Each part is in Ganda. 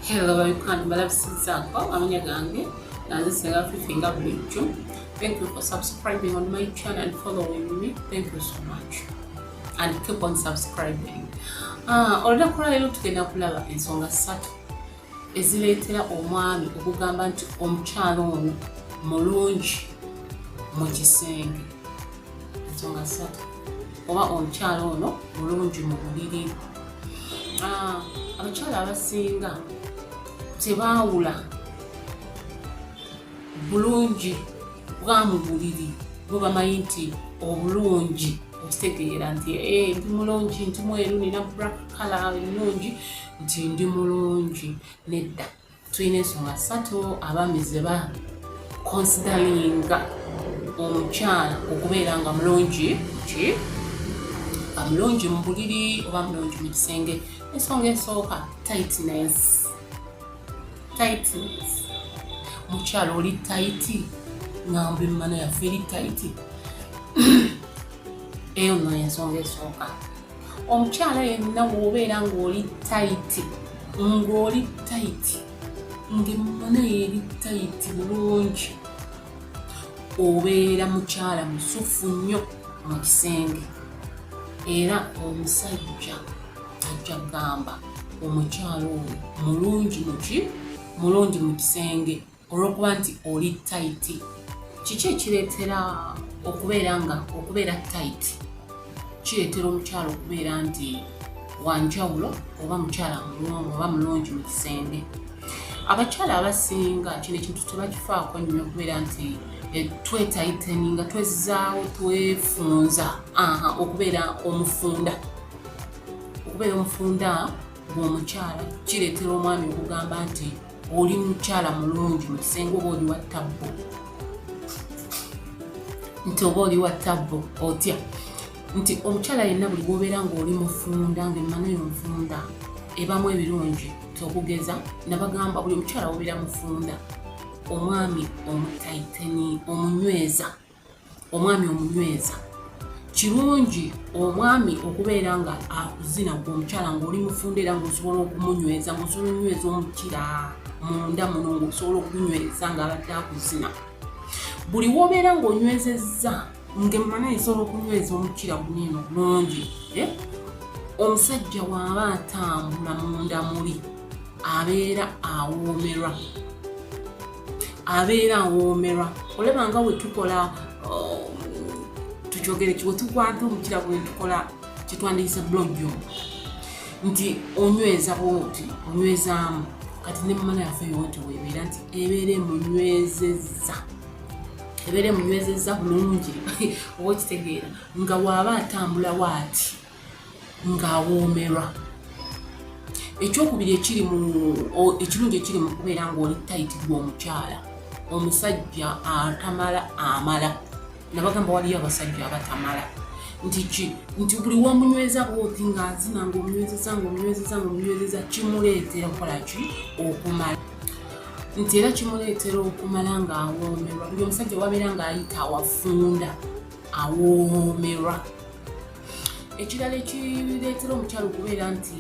Hello, everyone. Amanya gange. Thank you for subscribing on my channel and following me. Thank you so much. And keep on subscribing. Oludakula leero tugenda kulaba ensonga 3 ezireetera omwami okugamba nti omukyala ono mulungi mu kisenge. Ensonga 3 oba omukyala ono mulungi mu buliri. Abakyala abasinga tebaawula bulungi bwa mu buliri bo bamanyi nti obulungi okitegeera nti ndi mulungi nti mweru nina black color ennungi nti ndi mulungi. Nedda, tulina ensonga 3 abaami ze ba consideringa omukyala okubeera nga mulungi ki mulungi mu buliri oba mulungi mu kisenge. Ensonga esooka tightness. Mukyala oli tight ngambe mmana yaffe eri tight. Eyo nno ensonga esooka. Omukyala yenna bw'obeera ng'oli tight ng'emmana eri tight bulungi, obeera mukyala musufu nnyo mu kisenge. Era omusajja ajja kugamba omukyala oyo mulungi mu kisenge olw'okuba nti oli tight. Kiki ekireetera okubeera tight? Kireetera omukyala okubeera nti wanjawulo oba mukyala mulungi mu kisenge. Abakyala abasinga kino ekintu tebakifaako nnyo okubeera nti twetayiteninga, twezzaawo, twefunza okubeera omufunda. Okubeera omufunda bw'omukyala kireetera omwami okugamba nti oli mukyala mulungi mu kisenge oba oli wa ttabbo. Nti oba oli wa ttabbo otya nti omukyala yenna buli bw'obeera ng'oli mufunda ng'emmana y'omufunda ebamu ebirungi okugeza nabagamba buli omukyala obeera mufunda omwami omutayiteni omwami omunyweza kirungi omwami okubeera nga akuzina gwe omukyala ng'oli mufunda era ng'osobola okumunyweza ng'osobola okunyweza omukira munda muno ng'osobola okumunyweza ng'abadde akuzina. Buli w'obeera ng'onywezezza ng'emmana esobola okunyweza omukira guneeno bulungi, omusajja bw'aba atambula munda muli abeera awoomerwa. Olaba nga bwe tukola tukyogere kiwe tukwata omukira bwe tukola kitwandiyise blowjob nti onyweza bwoti onywezaamu kati n'emmana yaffe yonti weebeera nti ebeera emunywezezza bulungi oba okitegeera nga waaba atambula waati ng'awoomerwa. Ekyokubiri ekirungi ekiri mu kubeera ng'oli tight gw'omukyala, omusajja atamala amala. Nabagamba waliyo abasajja abatamala nti buli w'omunyweza bw'oti ng'azina ng'omunywezezza kimuleetera okukolaki okumala. Nti era kimuleetera okumala ng'awoomerwa. Buli omusajja wabeera ng'ayita awafunda awoomerwa. Ekirala ekireetera omukyala okubeera nti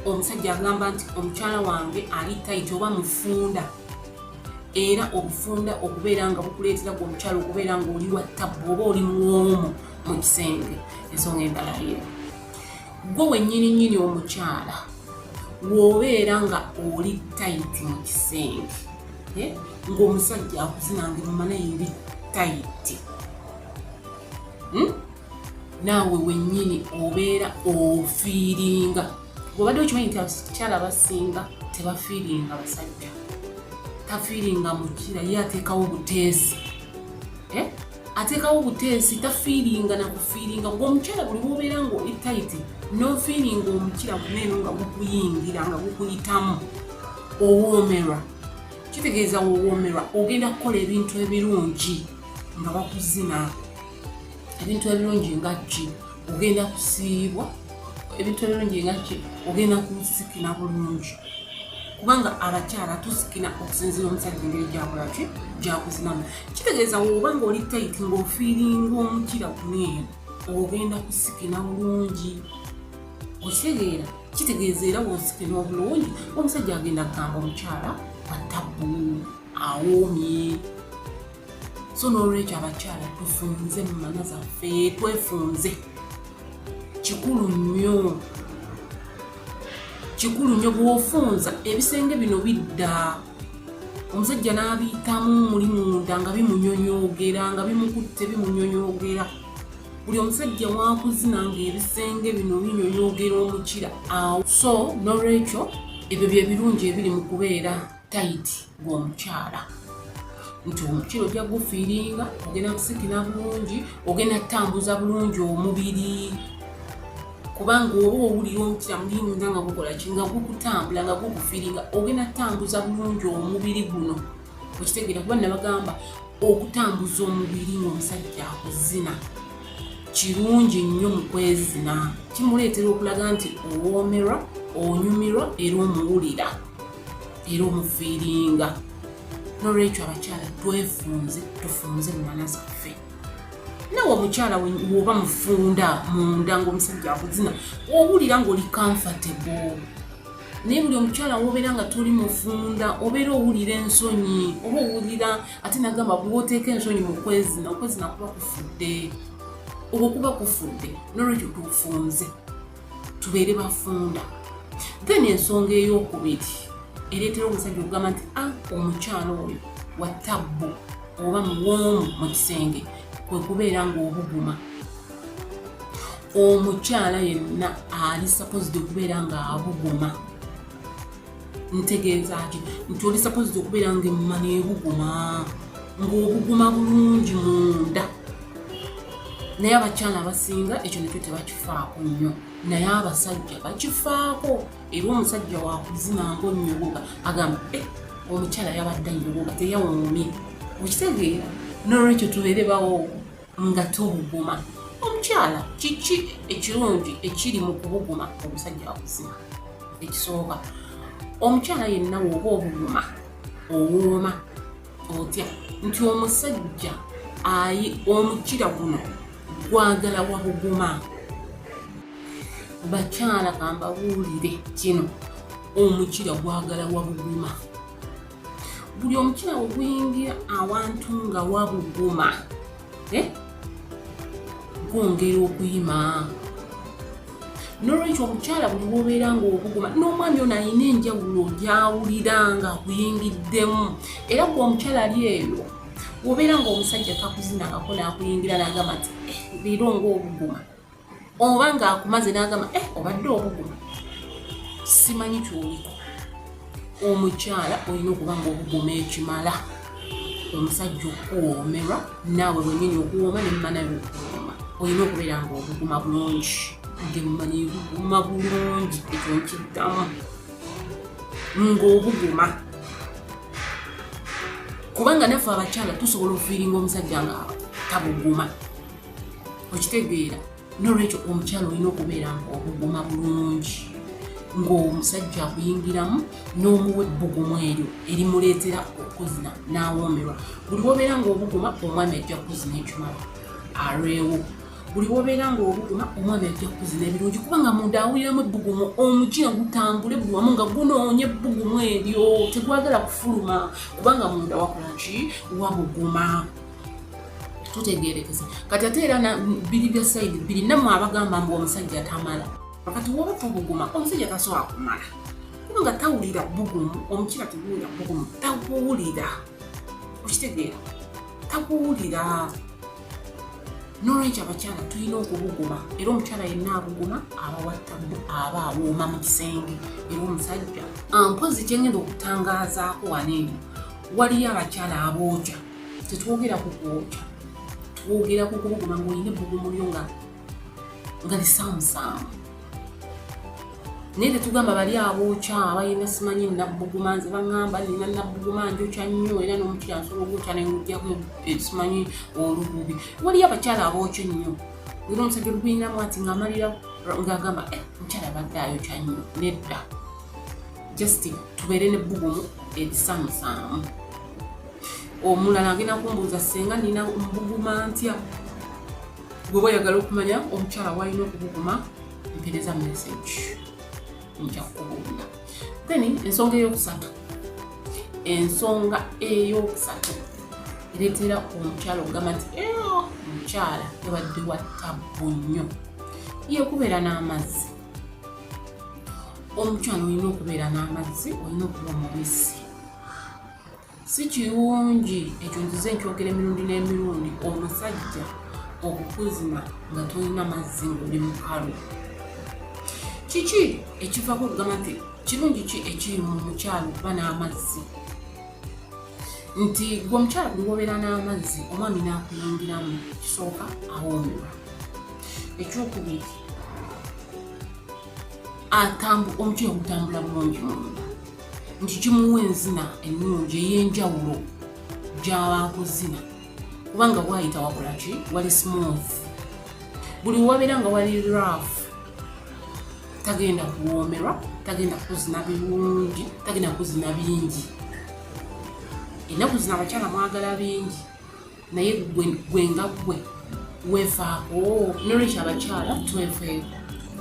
omusajja agamba nti omukyala wange ali tight oba mufunda, era obufunda okubeera nga bukuleetera gwe omukyala okubeera ng'oli wa ttabbo oba oli mwomu mu kisenge. Ensonga endala yeero gwe wennyini omukyala w'obeera nga oli tight mu kisenge ng'omusajja akuzina ng'emmana eri tight, naawe wennyini obeera ofiiringa. Bw'obadde okimanyi nti abakyala abasinga tebafiiringa basajja, tafiiringa mukira ye ateekawo buteesi tafiiringa nakufiiringa. Ng'omukyala buli bw'obeera ng'oli tight n'ofiiringa omukira guneeno nga gukuyingira nga gukuyitamu owoomerwa. Kitegeeza w'owoomerwa ogenda kukola ebintu ebirungi nga bakuzina. Ebintu ebirungi nga ki? Ogenda kusiibwa. Ebintu ebirungi nga ki? Ogenda kusikina bulungi. Kubanga abakyala tusikina okusinziira omusajja engeri gyakolaki gyakuzinamu. Kitegeeza woba ng'oli tight ng'ofiiringa omukira guneeno ogenda kusikina bulungi. Okitegeera kitegeeza era w'osikira obulungi omusajja agenda kugamba omukyala watabbu awoomye. So n'olwekyo abakyala tufunze mu mana zaffe, twefunze. Kikulu nnyo bw'ofunza ebisenge bino bidda. Omusajja n'abiyitamu muli munda nga bimunyonyoogera, nga bimukutte bimunyonyoogera. Buli omusajja wakuzina ng'ebisenge bino binyonyoogera omukira awo. So n'olwekyo ebyo bye birungi ebiri mu kubeera tayiti gw'omukyala. Nti omukira ojja gufiiringa, ogenda kusikira bulungi, ogenda kutambuza bulungi omubiri. Kubanga oba owulira omukira muli munda nga gukola ki, nga gukutambula, nga gukufiiringa, ogenda kutambuza bulungi omubiri guno. Okitegeera kuba nabagamba okutambuza omubiri ng'omusajja akuzina kirungi nnyo mu kwezina. Kimuleetera okulaga nti owoomerwa, onyumirwa era omuwulira era omufiiringa. N'olwekyo abakyala tufunze mu mana zaffe. Nawe omukyala woba mufunda munda ng'omusajja akuzina owulira ng'oli comfortable. Naye buli omukyala wobeera nga toli mufunda obeera owulira ensonyi, oba owulira ate nagamba bw'oteeka ensonyi mu kwezina, okwezina kuba kufudde. Okwo kuba kufudde. N'olwekyo tufunze tubeere bafunda. Then ensonga ey'okubiri ereetera omusajja okugamba nti omukyala oyo watabbu oba muwoomu mu kisenge kwe kubeera ng'obuguma. Omukyala yenna ali supposed okubeera ng'abuguma. Ntegeeza ki? Nti oli supposed okubeera ng'emmana ebuguma, ng'obuguma bulungi munda. Naye abakyala abasinga ekyo nakyo tebakifaako nnyo, naye abasajja bakifaako. Era omusajja wakuzina ng'onnyogoga agamba omukyala yabadde nnyogoga teyawoomye. Okitegeera? N'olwekyo tubeere bawo nga tubuguma. Omukyala kiki ekirungi ekiri mu kubuguma omusajja akuzina? Ekisooka, omukyala yenna w'oba obuguma owooma otya nti omusajja omukira guno gwagala wabuguma. Bakyala kambabuulire kino, omukira gwagala wabuguma. Buli omukira we guyingira awantu nga wabuguma gwongera okuyima. N'olwekyo omukyala buli wobeera ng'obuguma, n'omwami ono alina enjawulo gy'awulira nga akuyingiddemu. Era gwe omukyala ali eyo wobeera ng'omusajja takuzinangako n'akuyingira n'agamba nti leero ng'obuguma, oba ng'akumaze n'agamba obadde obuguma, simanyi ky'oliko. Omukyala olina okuba ng'obuguma ekimala. Omusajja okuwoomerwa, naawe wennyini okuwooma n'emmana y'okuwooma. Olina okubeera ng'obuguma bulungi, ng'emmana ebuguma bulungi, ekyo nkiddamu ng'obuguma. Kubanga naffe abakyala tusobola okufiiringa omusajja nga tabuguma. Okitegeera? N'olwekyo omukyala olina okubeera ng'obuguma bulungi, ng'omusajja akuyingiramu n'omuwa ebbugumu eryo erimuleetera okuzina n'awoomerwa. Buli wobeera ng'obuguma omwami ajja kuzina ekimala alwewo. Buli wobeera ng'obuguma omwami ajja kuzina ebirungi, kubanga munda awuliramu ebbugumu, omukira gutambule buli wamu nga gunoonya ebbugumu eryo, tegwagala kufuluma kubanga munda wakola ki? Wabuguma. Tutegeerekese. Kati ate era biri bya sayidi biri, nammwe abagamba mbu omusajja tamala. Kati woba tobuguma omusajja tasobola kumala kubanga tawulira bugumu. Omukira teguwulira bugumu, takuwulira. Okitegeera? Takuwulira. N'olwekyo abakyala tulina okubuguma. Era omukyala yenna abuguma aba watabbu, aba awooma mu kisenge. Era omusajja mpozi kyengenda okutangaazaako waneeni, waliyo abakyala abookya. Tetwogera ku kwokya, twogera ku kubuguma ng'olina ebbugumu lyo nga lisaamusaamu. Naye tetugamba bali abookya abalina simanyi nabbuguma, nze baŋŋamba nina nabbuguma njokya nnyo era n'omukira nsobola ogwokya nengugyako simanyi olububi. Waliyo abakyala abookya ennyo. Era omusajja olugwiriramu ati ng'amalira ng'agamba omukyala abadde ayokya nnyo. Nedda. Just tubeere n'ebbugumu erisaamusaamu. Omulala agenda kumbuuza senga nina mbuguma ntya. Gwe oyagala okumanya omukyala w'alina okubuguma, mpeereza message. nja kubuulira. Then ensonga eyokusatu ereetera omukyala okugamba nti omukyala yabadde wa ttabbu nnyo ye kubeera n'amazzi. Omukyala olina okubeera n'amazzi, olina okuba mubisi. Si kirungi ekyo nzize nkyogera emirundi n'emirundi omusajja okukuzina nga tolina mazzi ng'oli mukalu. Kiki ekivaako okugamba nti kirungi ki ekiri mu mukyala okuba n'amazzi? Nti gwe omukyala buli wobeera n'amazzi omwami n'akuyingiramu, kisooka awoomerwa. Ekyokubiri, omukyala gutambula bulungi munda, nti kimuwa enzina ennungi ey'enjawulo gy'abakuzina, kubanga bwayita wakola ki, wali smooth. Buli wabeera nga wali rough, tagenda kuwoomerwa, tagenda kuzina birungi, tagenda kuzina bingi. Ennaku zino abakyala mwagala bingi, naye gwe nga gwe weefaako. Nolwekyo abakyala twefeeko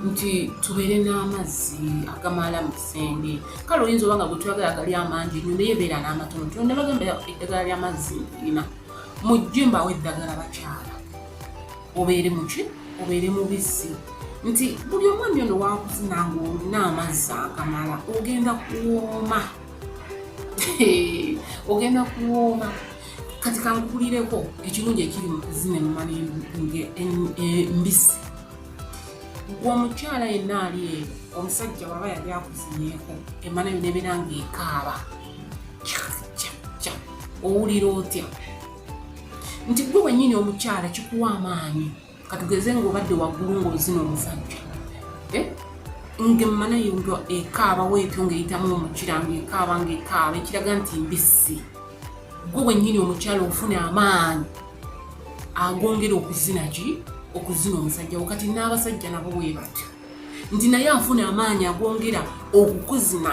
nti tubeere n'amazzi agamala mu kisenge. Kale oyinza oba nga gwe tuyagala agali amangi nnyo naye beera n'amatono. Tonda bagamba eddagala ly'amazzi lirina. Mujje mbawo eddagala bakyala. Obeere muki? Obeere mubisi. Nti buli omwami ono wakuzina ng'olina amazzi agamala ogenda kuwooma. Ogenda kuwooma. Kati kankubulireko ekirungi ekiri mu kuzina emmana embisi. Gwe omukyala yenna ali eyo, omusajja bw'aba yali akuzinyeeko emmana yo nebeera ng'ekaaba. Owulira otya? Nti gwe wennyini omukyala kikuwa amaanyi. Katugeze ng'obadde waggulu ng'ozina omusajja. Ng'emmana yo ekaaba weetyo ng'eyitamu omukira ng'ekaaba ekiraga nti mbisi. Gwe wennyini omukyala ofuna amaanyi agongera okuzina ki? Okuzina omusajja wo. Kati n'abasajja nabo bwe batyo, nti naye afuna amaanyi agongera okukuzina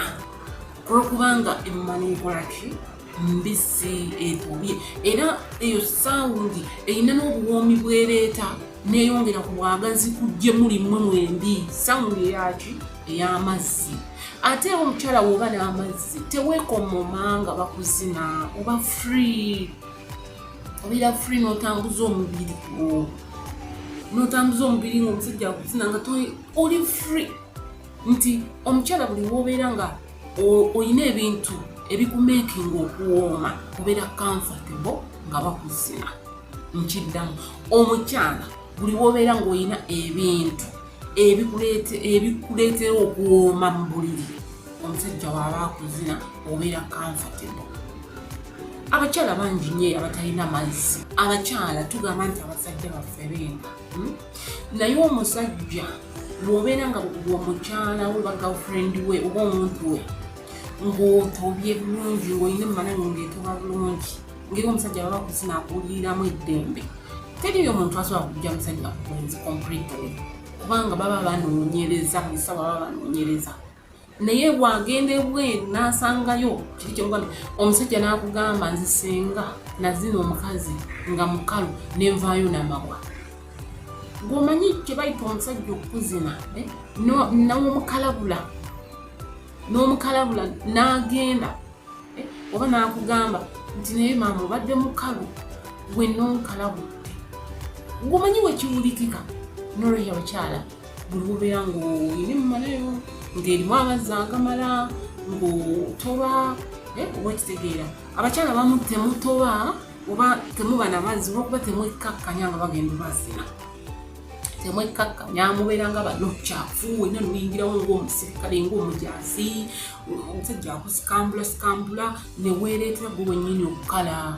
olwokubanga emmana ekola ki? Mbisi, etobye. Era eyo sawundi erina n'obuwoomi bwereeta neeyongera ku bwagazi kujje muli mmwe mwembi. Sawundi eyaki? Ey'amazzi. Ate omukyala woba n'amazzi teweekomoma bakuzina, oba free. Obeera free n'otambuza omubiri gwo. N'otambuza omubiri ng'omusajja akuzina nga oli free. Nti omukyala buli wobeera nga olina ebintu ebikumakinga okuwooma, obeera comfortable nga bakuzina. Nkiddamu, omukyala buli wobeera ng'olina ebintu ebikuleetera okuwooma mu buliri, omusajja waaba akuzina obeera comfortable. Abakyala bangi nnyo abatalina mazzi. Abakyala tugamba nti abasajja baffe benda. Naye omusajja bw'obeera nga omukyala we oba girlfriend we oba omuntu we ng'otobye bulungi, ng'olina emmana ng'etoba bulungi, ngeri omusajja baba bakuzina akuwuliriramu eddembe, teriyo omuntu asobola kujja musajja akwenzi completely, kubanga baba banoonyereza, buli ssaawa baba banoonyereza. Naye bw'agenda ebweru n'asangayo kiri kyomugamba, omusajja n'akugamba nzi senga nazina omukazi nga mukalu nenvaayo n'amagwa. Gw'omanyi kye bayita omusajja okuzina, n'omukalabula n'agenda oba n'akugamba nti naye maama obadde mukalu gwe n'onkalabudde. Gw'omanyi wekiwulikika. Nolwekyo abakyala buli wobeera ng'olina emmanayo ng'erimu amazzi agamala ng'otoba oba ekitegeera. Abakyala bamu temutoba oba temuba n'amazzi olw'okuba temwekkakkanya nga bagenda bazina. Temwekkakkanya, mubeera nga bano kyafu, wenna nuyingirawo ng'omusirikale ng'omujaasi, omusajja akusikambula neweereetera gwe wennyini okukala.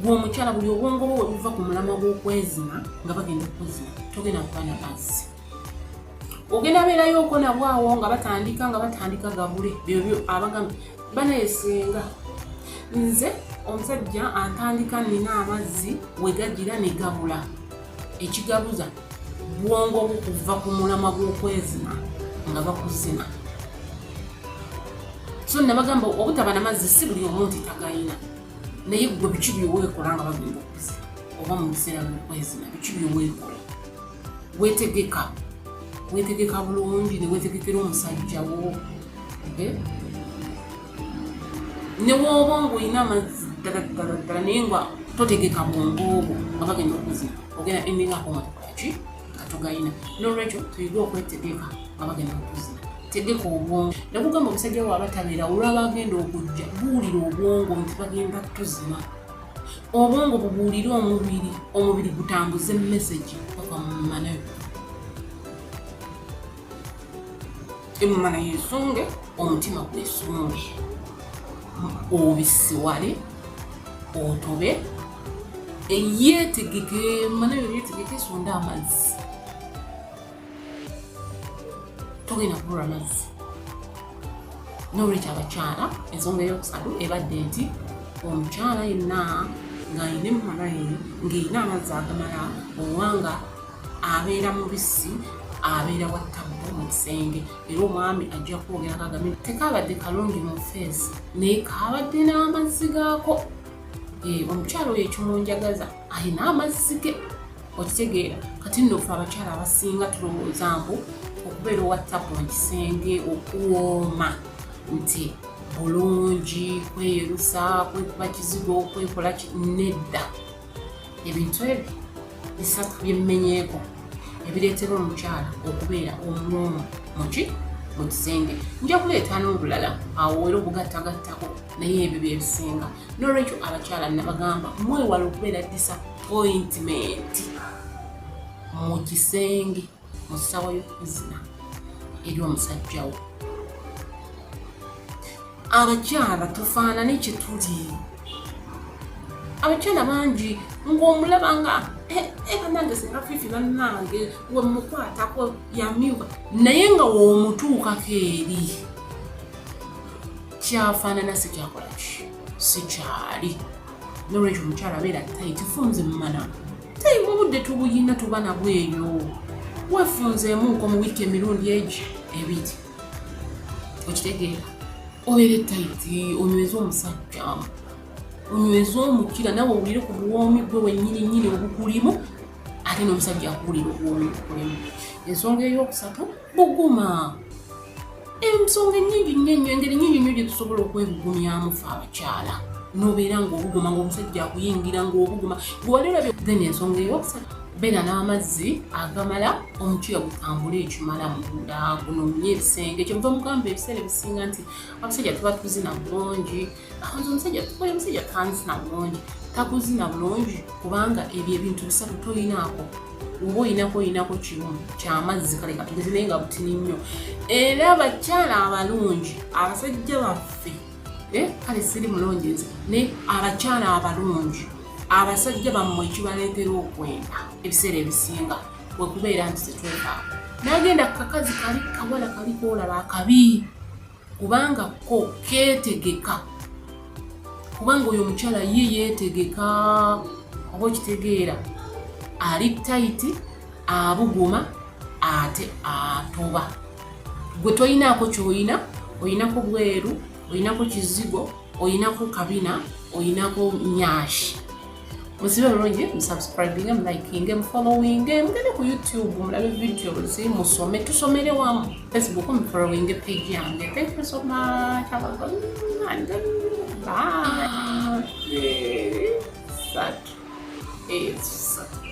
Gwe omukyala buli obwongo bwe buva ku mulamwa gw'okwezina nga bagenda okuzina, togenda kuba n'amazzi. Ogenda beerayooko nabwo awo nga batandika gabule. Ebyo abagamba baneesenga. Nze omusajja antandika nina amazzi we gagira ne gabula. Ekigabuza bwongo bukuva ku mulamwa gw'okwezina nga bakuzina. So nabagamba obutaba n'amazzi si buli omuntu tagayina. Naye gwe biki byeweekola nga bagenda okuzina oba mu biseera by'okwezina, biki byeweekola? Weetegeka weetegeka bulungi ne weetegekera omusajja wo ne woba ng'olina amazzi ddala naye nga totegeka bwongo obwo nga bagenda okuzina ogenda endingako nga tekolaki nga togayina n'olwekyo tuyige okwetegeka nga bagenda okuzina tegeka obwongo nakugamba omusajja wo abatabeera olwaba agenda okujja buwulira obwongo nti bagenda tuzina obwongo bubuulire omubiri gutambuze message paka mumanayo emumana yesunge omutima gwesunge obisiwale otobe eyetegeke manayo yetegeke sonda amazzi togenda kubulwa amazzi n'olwekyo abakyala ensonga eyokusatu ebadde nti omukyala yenna ng'ayina emmana ye ng'erina amazzi agamala owanga abeera mubisi abeera wattabbo mu kisenge era omwami ajja kwogera kagambe tekabadde kalungi mu feesi naye kabadde n'amazzi gaako omukyala oyo ekimunjagaza ayina amazzi ge okitegeera kati nno ffe abakyala abasinga tulowooza mbu okubeera owattabbo mu kisenge okuwooma nti bulungi kweyerusa kwekuba kizigo kwekola nedda ebintu ebyo bisatu byemmenyeeko ebireetera omukyala okubeera omwomu mu kisenge nja kuleeta n'obulala awo era obugattagattako naye ebyo byebisinga n'olwekyo abakyala nabagamba mwewala okubeera disappointment mu kisenge mu ssawa y'okuzina eri omusajjawo abakyala tufaanane kye tuli abakyala bangi ng'omulaba nga bannange singa fifi bannange wemukwatako yamyuka naye nga woomutuukako eri kyafaanana sikyakolaki sikyali n'olwekyo omukyala abeera tayitifunze mumana tayimu obudde tubuyina tuba nabweyo weefunzeemuko mu wiiki emirundi egi ebiri okitegeera obeere tayiti onyweza omusajja onyweza omukira nawe owulire ku buwoomi gwe wennyini obukulimu ate n'omusajja akuwulira obuwoomi bukulimu ensonga ey'okusatu buguma ensonga ennyingi nnyo engeri nnyingi nnyo gye tusobola okwebugumyamu fe abakyala n'obeera ng'obuguma ng'omusajja akuyingira ng'obuguma gwewalirabye then ensonga ey'okusatu beera n'amazzi agamala omukira gutambula ekimala munda gunoonye ebisenge kyemuva mugamba ebiseera ebisinga nti abasajja tuba tuzina bulungi omusajja tanzina bulungi takuzina bulungi kubanga ebyo ebintu bisatu toyinaako oba oyinako kimu kyamazzi kale katugeze naye nga butini nnyo era abakyala abalungi abasajja baffe kale siri mulonjeza naye abakyala abalungi abasajja bammwe ekibaleetera okwenda ebiseera ebisinga wekubeera nti tetwetaaga n'agenda kakazi kali kawala kali koolaba akabi kubanga ko keetegeka kubanga oyo omukyala ye yeetegeka oba okitegeera ali tayiti abuguma ate atoba gwe toyinaako kyoyina oyinako bweru oyinako kizigo oyinako kabina oyinako nyaashi musibe bulungi musubscribinge mulikinge mufollowinge mugende ku YouTube mulabe videos musome tusomere wamu Facebook mufollowinge page yange thank you so much have a good night bye